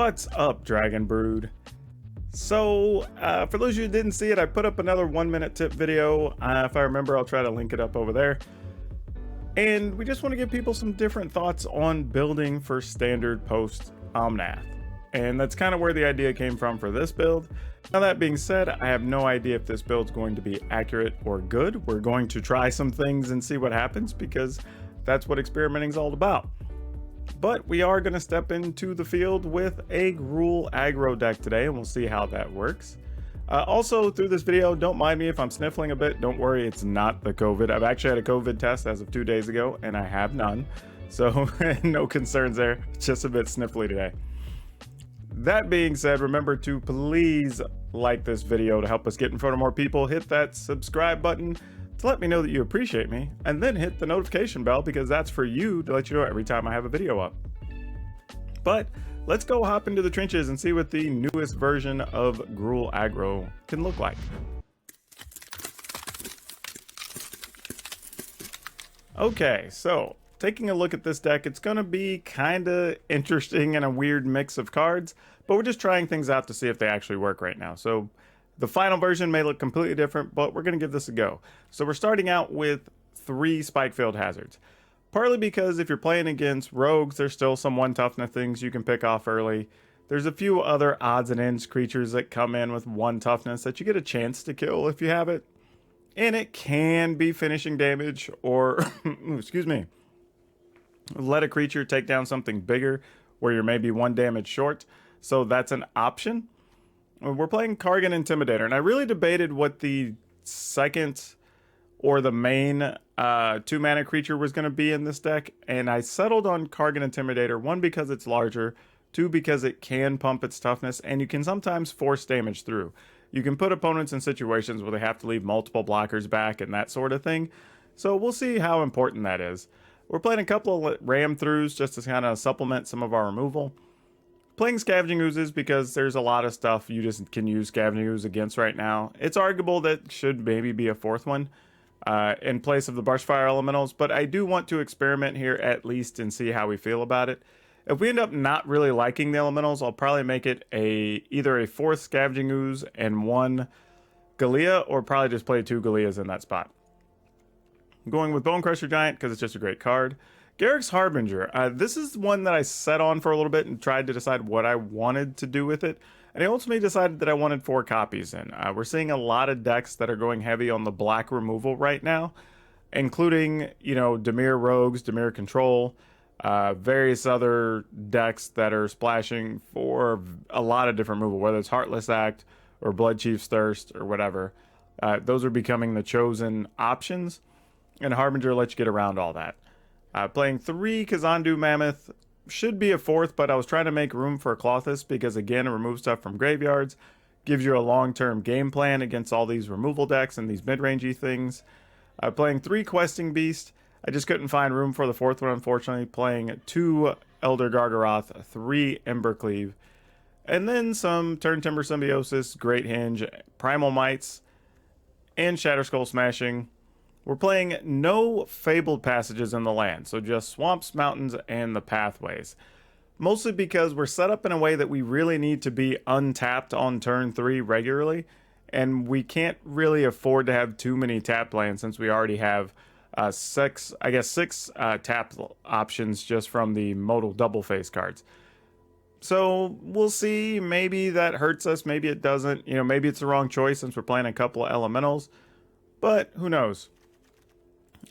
What's up, Dragon Brood? So, for those of you who didn't see it, I put up another 1-minute tip video. If I remember, I'll try to link it up over there. And we just want to give people some different thoughts on building for standard post Omnath. And that's kind of where the idea came from for this build. Now that being said, I have no idea if this build's going to be accurate or good. We're going to try some things and see what happens because that's what experimenting is all about. But we are going to step into the field with a Gruul Aggro deck today, and we'll see how that works. Also, through this video, don't mind me if I'm sniffling a bit. Don't worry, it's not the COVID. I've actually had a COVID test as of 2 days ago, and I have none. So no concerns there. Just a bit sniffly today. That being said, remember to please like this video to help us get in front of more people. Hit that subscribe button to let me know that you appreciate me, and then hit the notification bell because that's for you to let you know every time I have a video up. But let's go hop into the trenches and see what the newest version of Gruul Aggro can look like. Okay, so taking a look at this deck, it's going to be kind of interesting and a weird mix of cards, but we're just trying things out to see if they actually work right now. So the final version may look completely different, but we're going to give this a go. So we're starting out with 3 Spike-Filled Hazards. Partly because if you're playing against rogues, there's still some 1 toughness things you can pick off early. There's a few other odds and ends creatures that come in with 1 toughness that you get a chance to kill if you have it. And it can be finishing damage or, excuse me, let a creature take down something bigger where you're maybe 1 damage short. So that's an option. We're playing Kargan Intimidator, and I really debated what the second or the main 2-mana creature was going to be in this deck, and I settled on Kargan Intimidator, 1 because it's larger, 2 because it can pump its toughness, and you can sometimes force damage through. You can put opponents in situations where they have to leave multiple blockers back and that sort of thing, so we'll see how important that is. We're playing a couple of ram throughs just to kind of supplement some of our removal. Playing Scavenging Oozes because there's a lot of stuff you just can use Scavenging Ooze against right now. It's arguable that should maybe be a 4th one in place of the Brushfire Elementals, but I do want to experiment here at least and see how we feel about it. If we end up not really liking the Elementals, I'll probably make it either a 4th Scavenging Ooze and 1 Galea, or probably just play 2 Galeas in that spot. I'm going with Bone Crusher Giant because it's just a great card. Garruk's Harbinger. This is one that I sat on for a little bit and tried to decide what I wanted to do with it. And I ultimately decided that I wanted 4 copies in. We're seeing a lot of decks that are going heavy on the black removal right now, including, you know, Dimir Rogues, Dimir Control, various other decks that are splashing for a lot of different removal, whether it's Heartless Act or Blood Chief's Thirst or whatever. Those are becoming the chosen options, and Harbinger lets you get around all that. Playing 3 Kazandu Mammoth, should be a 4th, but I was trying to make room for a Klothys because, again, it removes stuff from graveyards, gives you a long-term game plan against all these removal decks and these mid-rangey things. Playing 3 Questing Beast, I just couldn't find room for the 4th one, unfortunately. Playing 2 Elder Gargaroth, 3 Embercleave, and then some Turntimber Symbiosis, Great Hinge, Primal Mites, and Shatterskull Smashing. We're playing no Fabled Passages in the land, so just Swamps, Mountains, and the Pathways. Mostly because we're set up in a way that we really need to be untapped on turn 3 regularly, and we can't really afford to have too many tapped lands since we already have 6 tapped options just from the modal double face cards. So we'll see, maybe that hurts us, maybe it doesn't, you know, maybe it's the wrong choice since we're playing a couple of elementals, but who knows.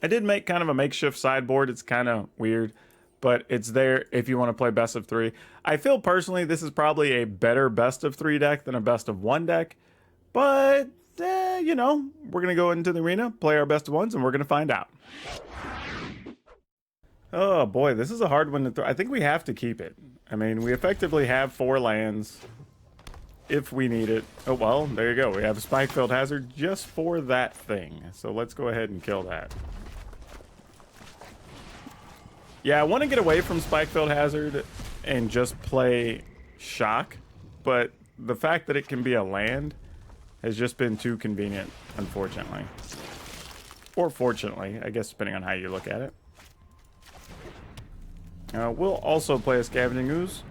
I did make kind of a makeshift sideboard. It's kind of weird, but it's there if you want to play best of 3. I feel personally this is probably a better best of 3 deck than a best of 1 deck, but you know, we're going to go into the arena, play our best of 1s, and we're going to find out. Oh boy, this is a hard one to throw. I think we have to keep it. I mean, we effectively have 4 lands if we need it. Oh, well, there you go. We have a Spike-Filled Hazard just for that thing. So let's go ahead and kill that. Yeah, I want to get away from Spike-Filled Hazard and just play Shock, but the fact that it can be a land has just been too convenient, unfortunately. Or fortunately, I guess, depending on how you look at it. We'll also play a Scavenging Ooze.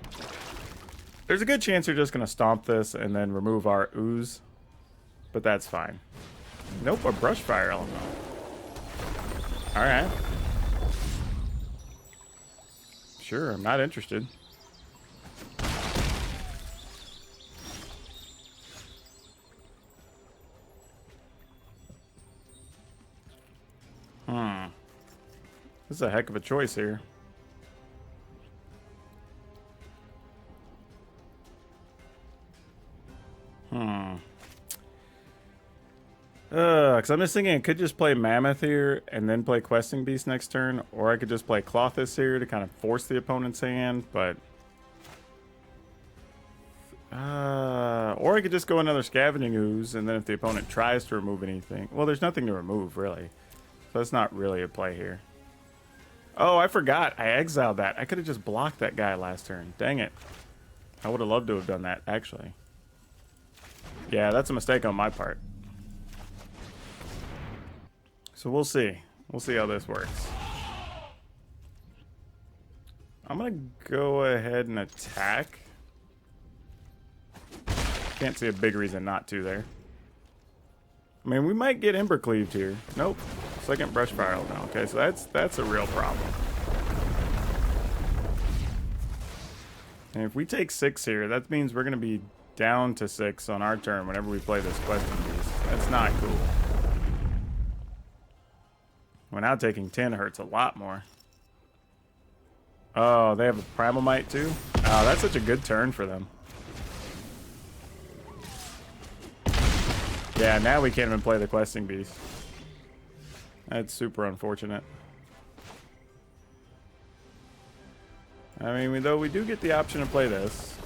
There's a good chance you're just going to stomp this and then remove our ooze. But that's fine. Nope, a brush fire element. Alright. Sure, I'm not interested. This is a heck of a choice here. Because I'm just thinking I could just play Mammoth here and then play Questing Beast next turn, or I could just play Clothis here to kind of force the opponent's hand, but... or I could just go another Scavenging Ooze, and then if the opponent tries to remove anything... Well, there's nothing to remove, really. So that's not really a play here. Oh, I forgot. I exiled that. I could have just blocked that guy last turn. Dang it. I would have loved to have done that, actually. Yeah, that's a mistake on my part. So we'll see. We'll see how this works. I'm going to go ahead and attack. Can't see a big reason not to there. I mean, we might get Ember Cleaved here. Nope. Second Brush Fire now. Okay, so that's a real problem. And if we take 6 here, that means we're going to be down to 6 on our turn whenever we play this Questing Beast. That's not cool. Well, now taking 10 hurts a lot more. Oh, they have a Primal Might too? Oh, that's such a good turn for them. Yeah, now we can't even play the Questing Beast. That's super unfortunate. I mean, though we do get the option to play this.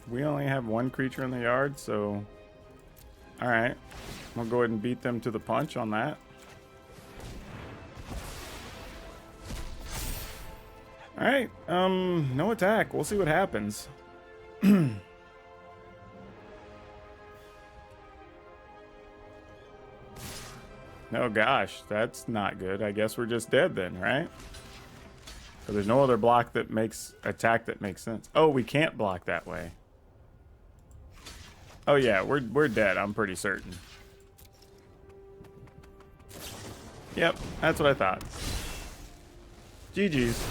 We only have one creature in the yard, so... Alright. We'll go ahead and beat them to the punch on that. Alright, no attack. We'll see what happens. Oh gosh, that's not good. I guess we're just dead then, right? So there's no other block that makes attack that makes sense. Oh, we can't block that way. Oh yeah, we're dead, I'm pretty certain. Yep, that's what I thought. GG's.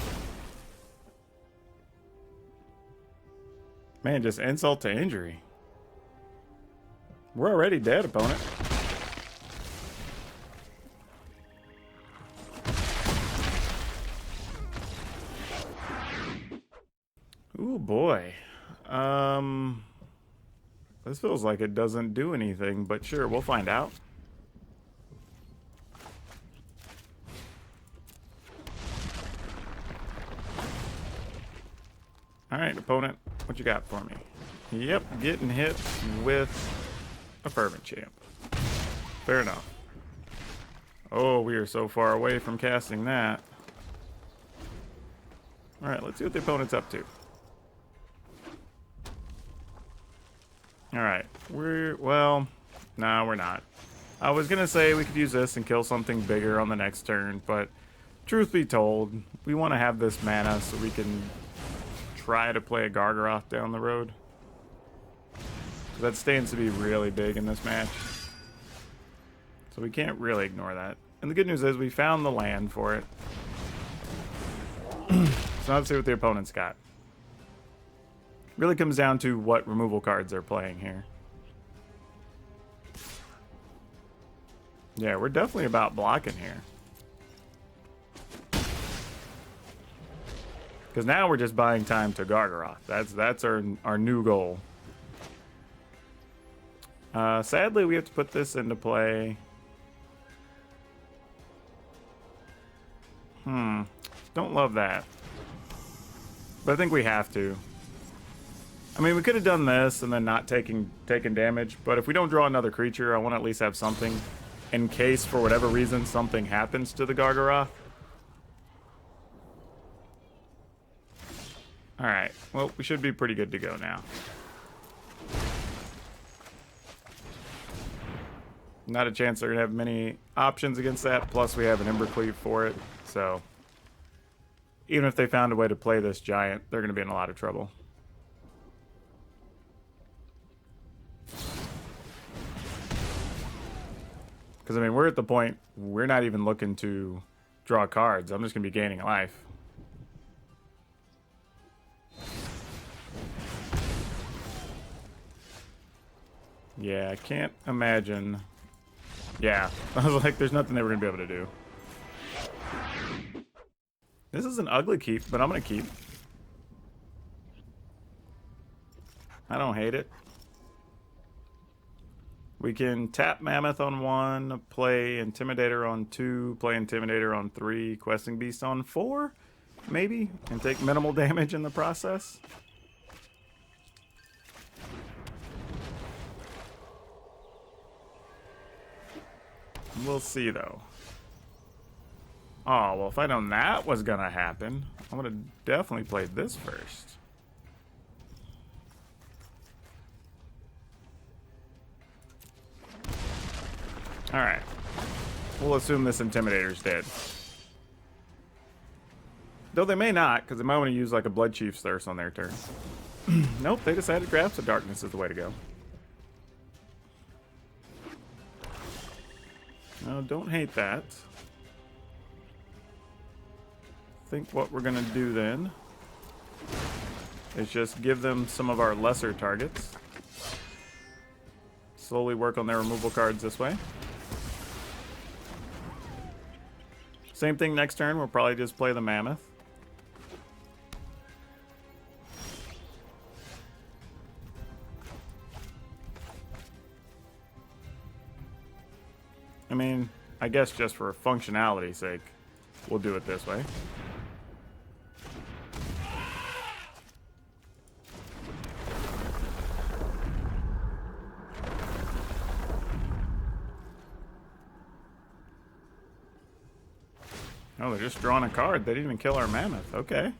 Man, just insult to injury. We're already dead, opponent. Ooh, boy. This feels like it doesn't do anything, but sure, we'll find out. Alright, opponent, what you got for me? Yep, getting hit with a Fervent Champ. Fair enough. Oh, we are so far away from casting that. Alright, let's see what the opponent's up to. Alright, well, nah, we're not. I was gonna say we could use this and kill something bigger on the next turn, but truth be told, we want to have this mana so we can try to play a Gargaroth down the road. That stands to be really big in this match. So we can't really ignore that. And the good news is we found the land for it. So let's see what the opponent's got. Really comes down to what removal cards they're playing here. Yeah, we're definitely about blocking here. Because now we're just buying time to Gargaroth. That's our new goal. Sadly, we have to put this into play. Don't love that. But I think we have to. I mean, we could have done this and then not taking damage, but if we don't draw another creature, I want to at least have something in case, for whatever reason, something happens to the Gargaroth. Alright, well, we should be pretty good to go now. Not a chance they're going to have many options against that, plus we have an Ember Cleave for it, So even if they found a way to play this giant, they're going to be in a lot of trouble. Because, I mean, we're at the point, we're not even looking to draw cards. I'm just going to be gaining life. Yeah, I can't imagine. Yeah, I was like, there's nothing they were going to be able to do. This is an ugly keep, but I'm going to keep. I don't hate it. We can tap Mammoth on 1, play Intimidator on 2, play Intimidator on 3, Questing Beast on 4, maybe, and take minimal damage in the process. We'll see, though. Oh, well, if I'd known that was going to happen, I would have definitely played this first. Alright. We'll assume this Intimidator's dead. Though they may not, because they might want to use like a Blood Chief's Thirst on their turn. Nope, they decided Grasp of Darkness is the way to go. No, don't hate that. I think what we're going to do then is just give them some of our lesser targets. Slowly work on their removal cards this way. Same thing next turn, we'll probably just play the Mammoth. I mean, I guess just for functionality's sake, we'll do it this way. Oh, they're just drawing a card. They didn't even kill our Mammoth. Okay.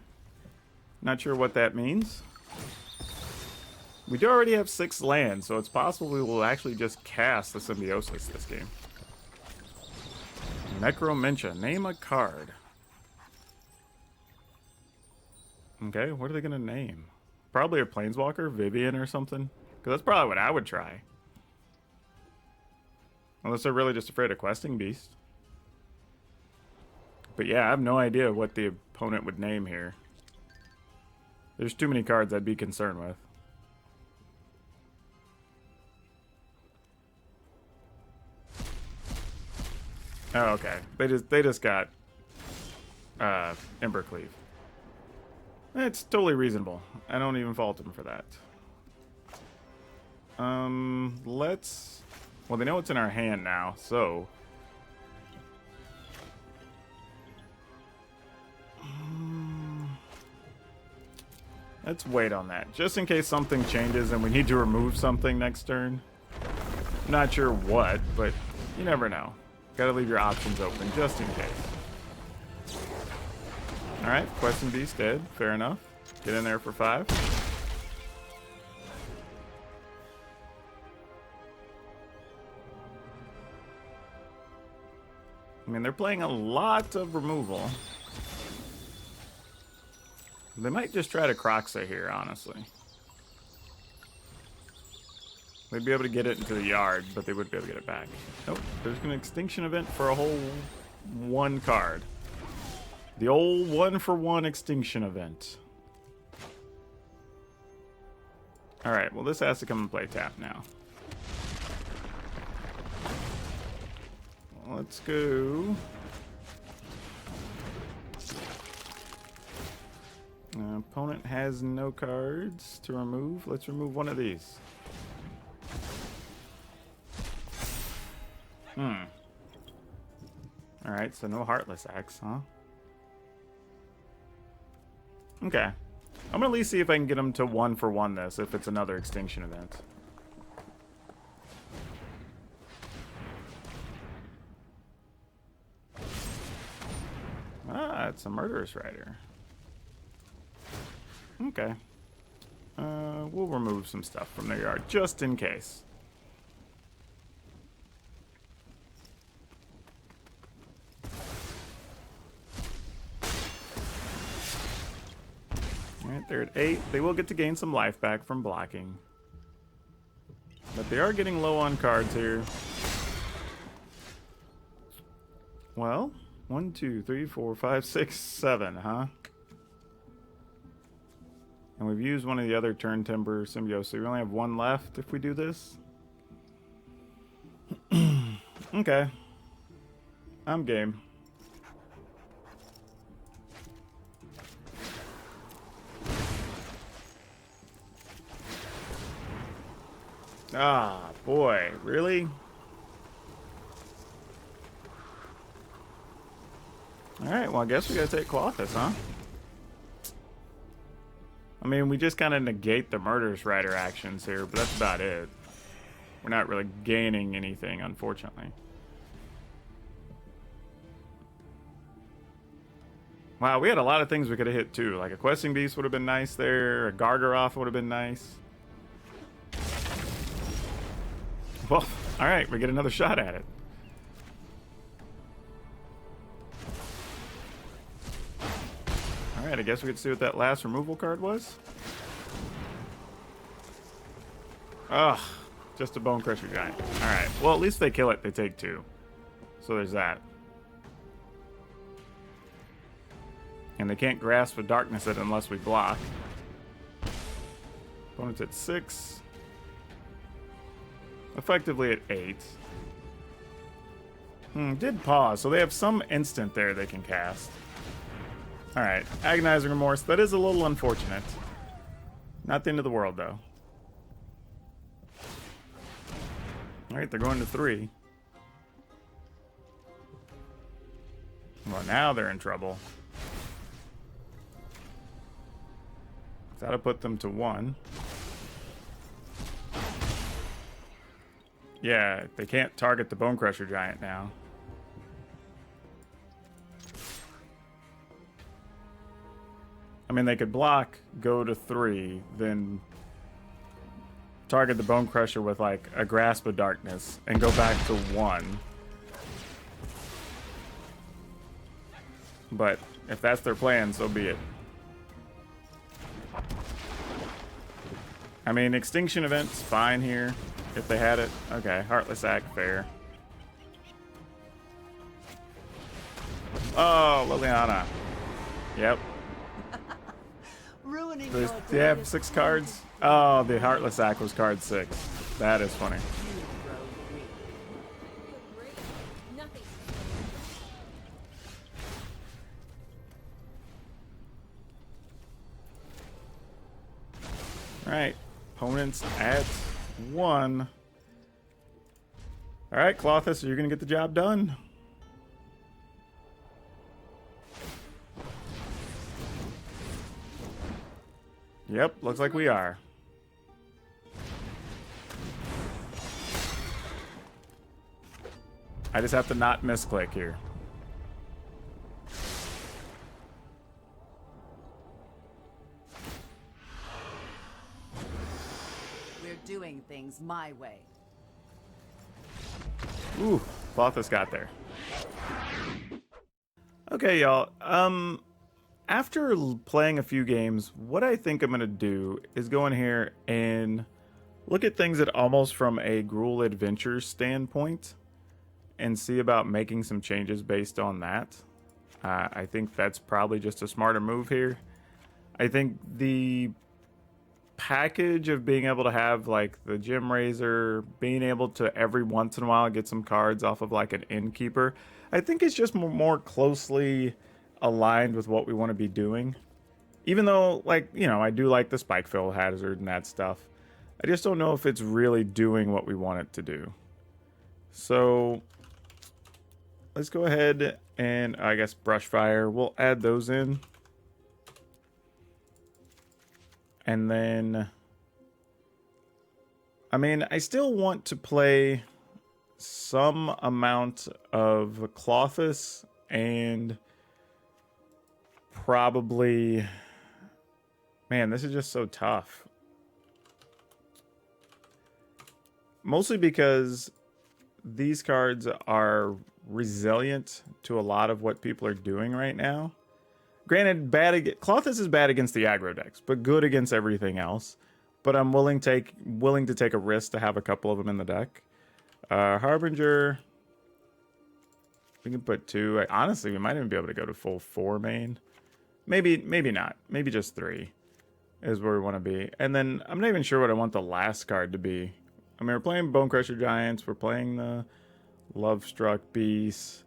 Not sure what that means. We do already have 6 lands, so it's possible we will actually just cast the Symbiosis this game. Necromentia. Name a card. Okay, what are they going to name? Probably a Planeswalker, Vivian or something. Because that's probably what I would try. Unless they're really just afraid of Questing Beast. But yeah, I have no idea what the opponent would name here. There's too many cards I'd be concerned with. Oh, okay. They just got Embercleave. It's totally reasonable. I don't even fault them for that. Let's... Well, they know it's in our hand now, so... Let's wait on that, just in case something changes and we need to remove something next turn. Not sure what, but you never know. Gotta leave your options open, just in case. Alright, Questing Beast dead, fair enough. Get in there for 5. I mean, they're playing a lot of removal. They might just try to Croxa here, honestly. They'd be able to get it into the yard, but they wouldn't be able to get it back. Nope, there's an extinction event for a whole 1 card. The old 1-for-1 extinction event. Alright, well this has to come and play tap now. Let's go... opponent has no cards to remove. Let's remove one of these. Alright, so no Heartless Axe, huh? Okay. I'm gonna at least see if I can get them to 1-for-1 this, if it's another extinction event. Ah, it's a Murderous Rider. Okay. We'll remove some stuff from their yard, just in case. Alright, they're at 8. They will get to gain some life back from blocking. But they are getting low on cards here. Well, 1, 2, 3, 4, 5, 6, 7, huh? And we've used one of the other turn timber symbiotes, so we only have one left if we do this. Okay. I'm game. Ah, boy, really? Alright, well, I guess we gotta take Colossus, huh? I mean, we just kind of negate the Murderous Rider actions here, but that's about it. We're not really gaining anything, unfortunately. Wow, we had a lot of things we could have hit, too. Like a Questing Beast would have been nice there. A Gargaroth would have been nice. Well, alright, we get another shot at it. Alright, I guess we could see what that last removal card was. Ugh, just a Bone Crusher Giant. Alright, well, at least they kill it, they take 2. So there's that. And they can't grasp with Darkness it unless we block. Opponent's at 6. Effectively at 8. Did pause, so they have some instant there they can cast. Alright, Agonizing Remorse. That is a little unfortunate. Not the end of the world, though. Alright, they're going to 3. Well, now they're in trouble. That'll put them to 1. Yeah, they can't target the Bone Crusher Giant now. I mean, they could block, go to 3, then target the Bone Crusher with, like, a Grasp of Darkness, and go back to 1. But if that's their plan, so be it. I mean, Extinction Event's fine here, if they had it. Okay, Heartless Act, fair. Oh, Liliana. Yep. Do they have 6 cards? Oh, the Heartless Act was card 6. That is funny. Alright, opponents at 1. Alright, Colossus, you're going to get the job done. Yep, looks like we are. I just have to not misclick here. We're doing things my way. Ooh, Colossus got there. Okay, y'all. After playing a few games, what I think I'm going to do is go in here and look at things at almost from a Gruul Adventures standpoint and see about making some changes based on that. I think that's probably just a smarter move here. I think the package of being able to have like the Gem Razor, being able to every once in a while get some cards off of like an Innkeeper, I think it's just more closely aligned with what we want to be doing. Even though, like, you know, I do like the Spike Fill Hazard and that stuff, I just don't know if it's really doing what we want it to do. So let's go ahead and, I guess, Brush Fire. We'll add those in. And then, I mean, I still want to play some amount of Colossus and probably, man, this is just so tough. Mostly because these cards are resilient to a lot of what people are doing right now. Granted, Klothys is bad against the aggro decks, but good against everything else. But I'm willing to take a risk to have a couple of them in the deck. Harbinger. We can put 2. Honestly, we might even be able to go to full 4 main. Maybe not. Maybe just 3 is where we want to be. And then I'm not even sure what I want the last card to be. I mean, we're playing Bone Crusher Giants. We're playing the Love Struck Beasts.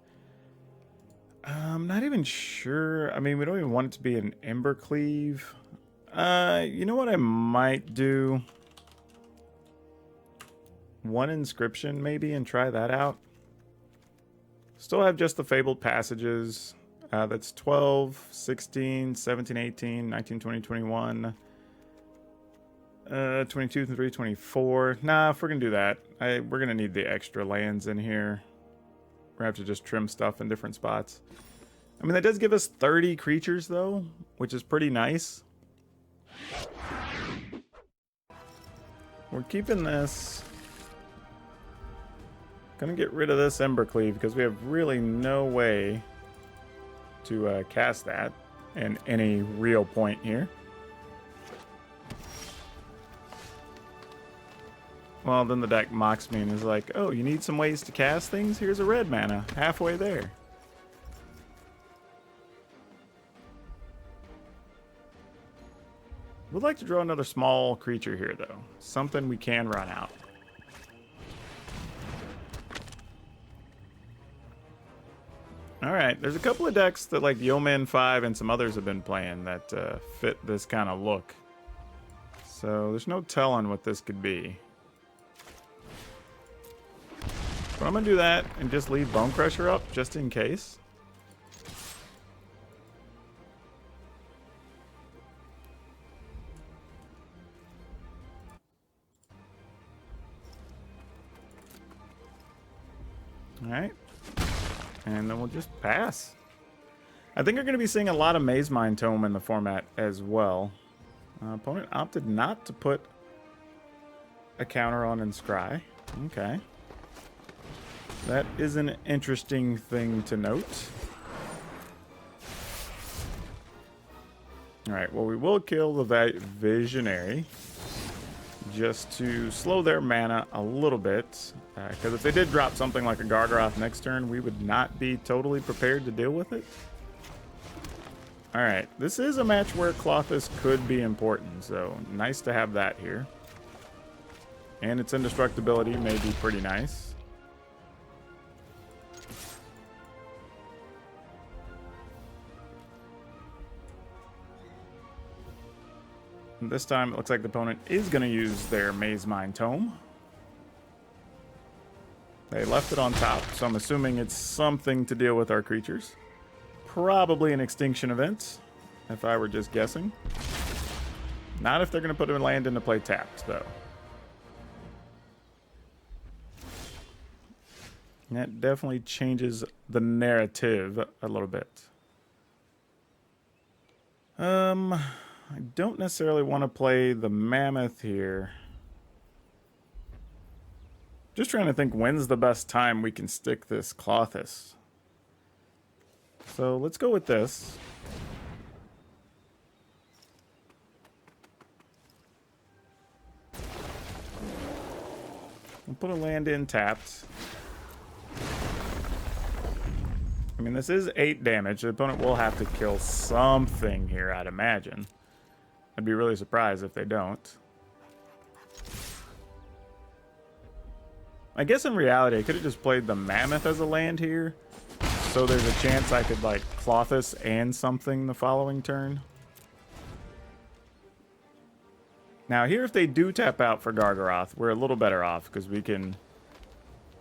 I'm not even sure. I mean, we don't even want it to be an Embercleave. You know what I might do? 1 Inscription maybe and try that out. Still have just the Fabled Passages. That's 12, 16, 17, 18, 19, 20, 21. 22, 23, 24. Nah, if we're going to do that, we're going to need the extra lands in here. We're going to have to just trim stuff in different spots. I mean, that does give us 30 creatures, though, which is pretty nice. We're keeping this. Gonna get rid of this Embercleave because we have really no way to cast that in any real point here. Well, then the deck mocks me and is like, oh, you need some ways to cast things? Here's a red mana. Halfway there. Would like to draw another small creature here, though. Something we can run out. Alright, there's a couple of decks that like Yeoman 5 and some others have been playing that fit this kind of look. So there's no telling what this could be. But I'm going to do that and just leave Bone Crusher up just in case. Alright. And then we'll just pass. I think we're going to be seeing a lot of Maze Mine Tome in the format as well. Opponent opted not to put a counter on Inscry. Okay. That is an interesting thing to note. Alright, well, we will kill the Visionary just to slow their mana a little bit. Because if they did drop something like a Gargaroth next turn, we would not be totally prepared to deal with it. Alright, this is a match where Klothys could be important, so nice to have that here. And its indestructibility may be pretty nice. And this time it looks like the opponent is going to use their Maze Mine Tome. They left it on top, so I'm assuming it's something to deal with our creatures. Probably an extinction event, if I were just guessing. Not if they're going to put a land into play tapped, though. That definitely changes the narrative a little bit. I don't necessarily want to play the Mammoth here. Just trying to think when's the best time we can stick this Klothys. So let's go with this. We'll put a land in tapped. I mean, this is 8 damage. The opponent will have to kill something here, I'd imagine. I'd be really surprised if they don't. I guess in reality, I could have just played the Mammoth as a land here. So there's a chance I could, like, Klothys and something the following turn. Now, here, if they do tap out for Gargaroth, we're a little better off, because we can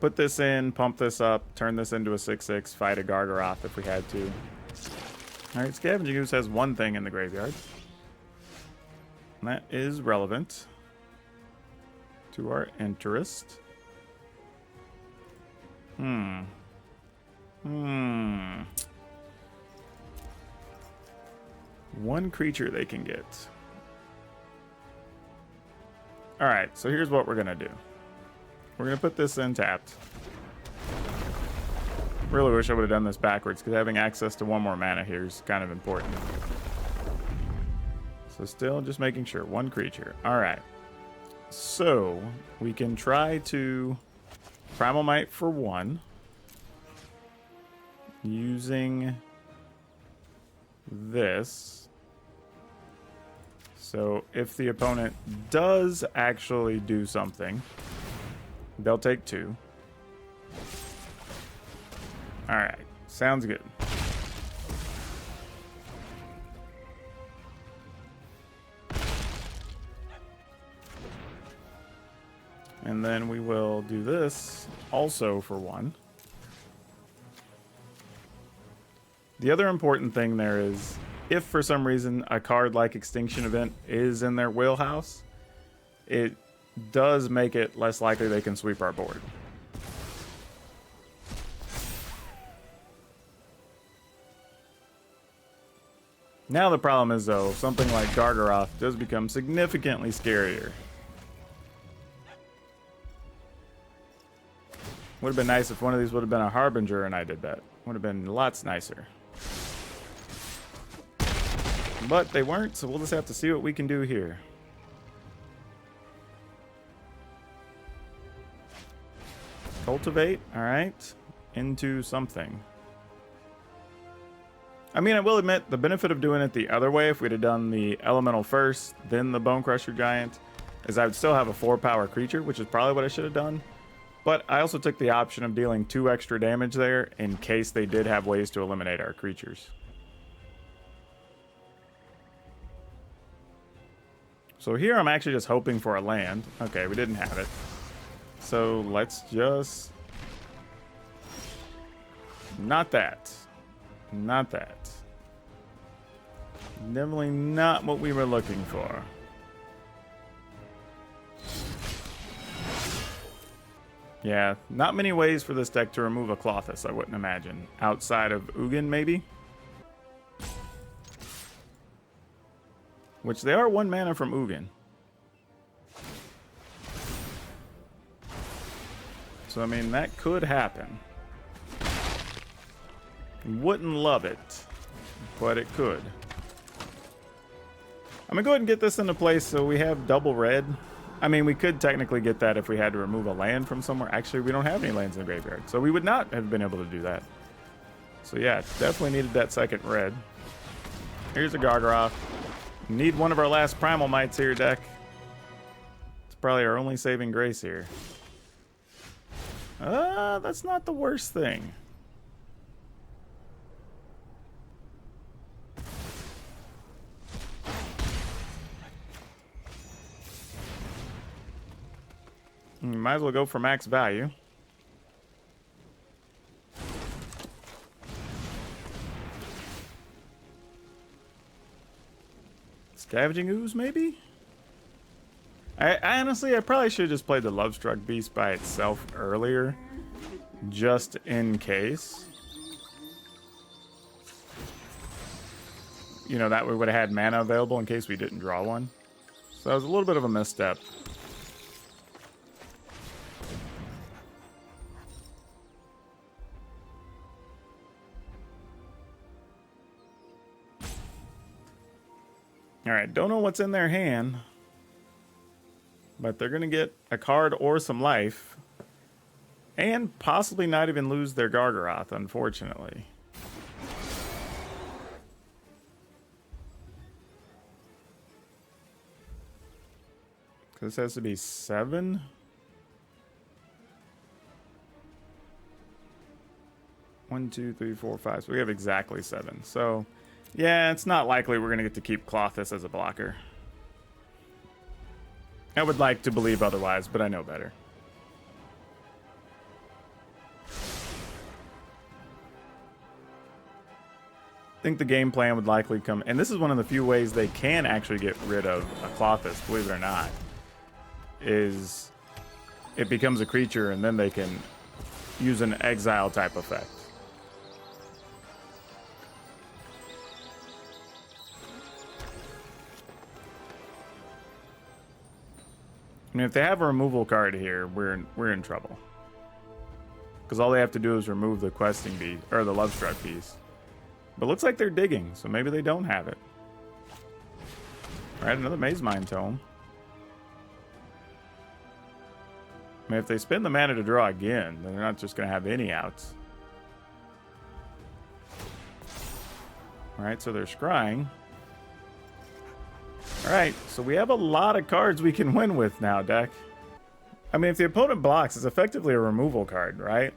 put this in, pump this up, turn this into a 6/6, fight a Gargaroth if we had to. Alright, Scavenging Goose has one thing in the graveyard. And that is relevant to our interest. One creature they can get. Alright, so here's what we're going to do. We're going to put this in tapped. Really wish I would have done this backwards, because having access to one more mana here is kind of important. So still just making sure. One creature. Alright. So, we can try to Primal Might for 1. Using this. So, if the opponent does actually do something, they'll take 2. Alright, sounds good. And then we will do this also for 1. The other important thing there is, if for some reason a card like Extinction Event is in their wheelhouse, it does make it less likely they can sweep our board. Now the problem is, though, something like Gargaroth does become significantly scarier. Would have been nice if one of these would have been a Harbinger and I did that. Would have been lots nicer. But they weren't, so we'll just have to see what we can do here. Cultivate, alright. Into something. I mean, I will admit, the benefit of doing it the other way, if we'd have done the Elemental first, then the Bone Crusher Giant, is I would still have a 4-power creature, which is probably what I should have done. But I also took the option of dealing 2 extra damage there in case they did have ways to eliminate our creatures. So here I'm actually just hoping for a land. Okay, we didn't have it. So let's just... Not that. Not that. Definitely not what we were looking for. Yeah, not many ways for this deck to remove a Klothys, I wouldn't imagine. Outside of Ugin, maybe? Which they are 1 mana from Ugin. So, I mean, that could happen. Wouldn't love it, but it could. I'm gonna go ahead and get this into place so we have double red. I mean, we could technically get that if we had to remove a land from somewhere. Actually, we don't have any lands in the graveyard, so we would not have been able to do that. So yeah, definitely needed that second red. Here's a Gargaroth. Need one of our last Primal Mights here, deck. It's probably our only saving grace here. That's not the worst thing. You might as well go for max value. Scavenging Ooze, maybe? I honestly, I probably should have just played the Lovestruck Beast by itself earlier. Just in case. You know, that we would have had mana available in case we didn't draw one. So that was a little bit of a misstep. Alright, don't know what's in their hand. But they're going to get a card or some life. And possibly not even lose their Gargaroth, unfortunately. This has to be 7. One, 2, 3, 4, 5. So we have exactly 7. So, yeah, it's not likely we're going to get to keep Klothys as a blocker. I would like to believe otherwise, but I know better. I think the game plan would likely come... And this is one of the few ways they can actually get rid of a Klothys, believe it or not. Is it becomes a creature and then they can use an exile type effect. I mean, if they have a removal card here, we're in trouble. because all they have to do is remove the questing beast, or the love struck piece. But looks like they're digging, so maybe they don't have it. Alright, another Maze Mine Tome. I mean, if they spend the mana to draw again, then they're not just going to have any outs. Alright, so they're scrying. Alright, so we have a lot of cards we can win with now, deck. I mean, if the opponent blocks, it's effectively a removal card, right?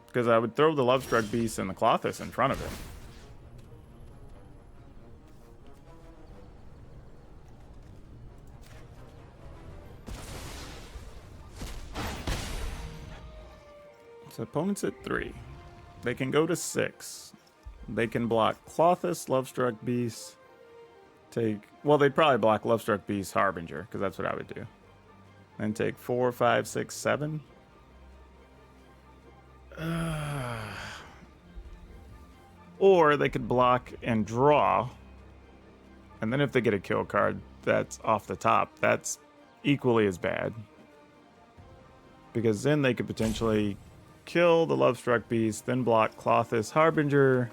Because I would throw the Lovestruck Beast and the Klothys in front of him. So opponent's at 3. They can go to 6. They can block Klothys, Lovestruck Beast, well, they'd probably block Lovestruck Beast, Harbinger, because that's what I would do. Then take 4, 5, 6, 7. Or they could block and draw. And then if they get a kill card that's off the top, that's equally as bad. Because then they could potentially kill the Lovestruck Beast, then block Klothys, Harbinger,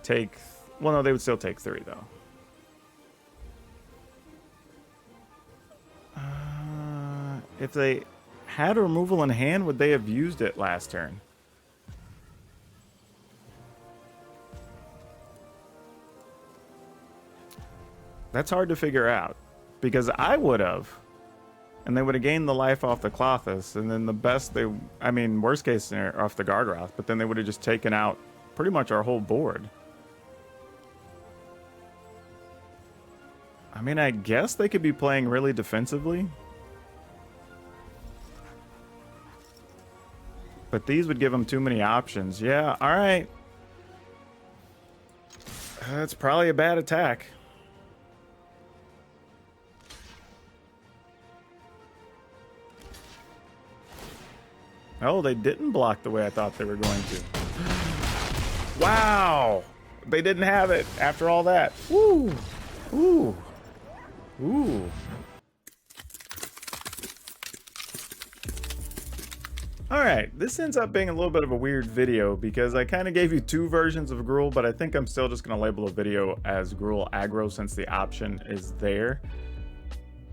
take... Well, no, they would still take 3, though. If they had a removal in hand, would they have used it last turn? That's hard to figure out. Because I would have. And they would have gained the life off the Klothys. And then the best they... I mean, worst case scenario, off the Gargoth. But then they would have just taken out pretty much our whole board. I mean, I guess they could be playing really defensively. But these would give them too many options. Yeah, alright. That's probably a bad attack. Oh, they didn't block the way I thought they were going to. Wow! They didn't have it after all that. Woo! Ooh. Ooh. Alright, this ends up being a little bit of a weird video because I kind of gave you 2 versions of Gruul, but I think I'm still just going to label the video as Gruul Aggro since the option is there.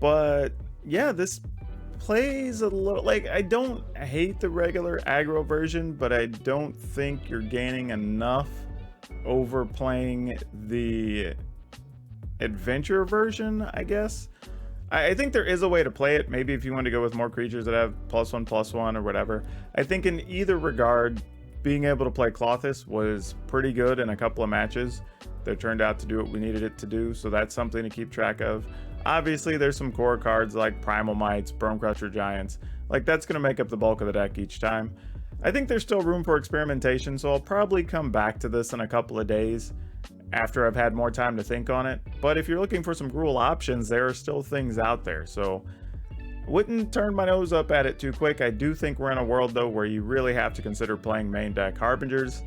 But yeah, this plays a little... Like, I don't hate the regular aggro version, but I don't think you're gaining enough over playing the adventure version, I guess. I think there is a way to play it. Maybe if you want to go with more creatures that have +1/+1 or whatever. I think in either regard, being able to play Klothys was pretty good in a couple of matches that turned out to do what we needed it to do. So that's something to keep track of. Obviously, there's some core cards like Primal Mites, Bonecrusher Giants. Like, that's going to make up the bulk of the deck each time. I think there's still room for experimentation, so I'll probably come back to this in a couple of days after I've had more time to think on it. But if you're looking for some Gruul options, there are still things out there, so wouldn't turn my nose up at it too quick. I do think we're in a world, though, where you really have to consider playing main deck Harbingers,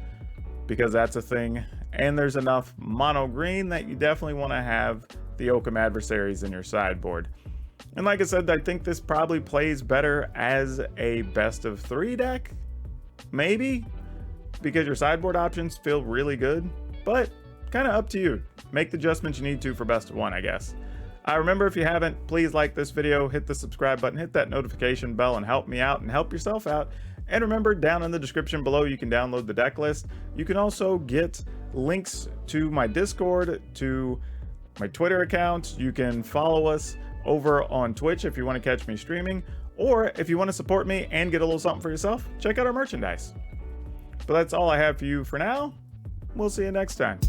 because that's a thing, and there's enough mono green that you definitely want to have the Occam Adversaries in your sideboard. And like I said, I think this probably plays better as a best of 3 deck, maybe, because your sideboard options feel really good, but kind of up to you. Make the adjustments you need to for best of 1, I guess. Remember, if you haven't, please like this video, hit the subscribe button, hit that notification bell, and help me out and help yourself out. And remember, down in the description below, you can download the deck list. You can also get links to my Discord, to my Twitter account. You can follow us over on Twitch if you want to catch me streaming, or if you want to support me and get a little something for yourself, check out our merchandise. But that's all I have for you for now. We'll see you next time.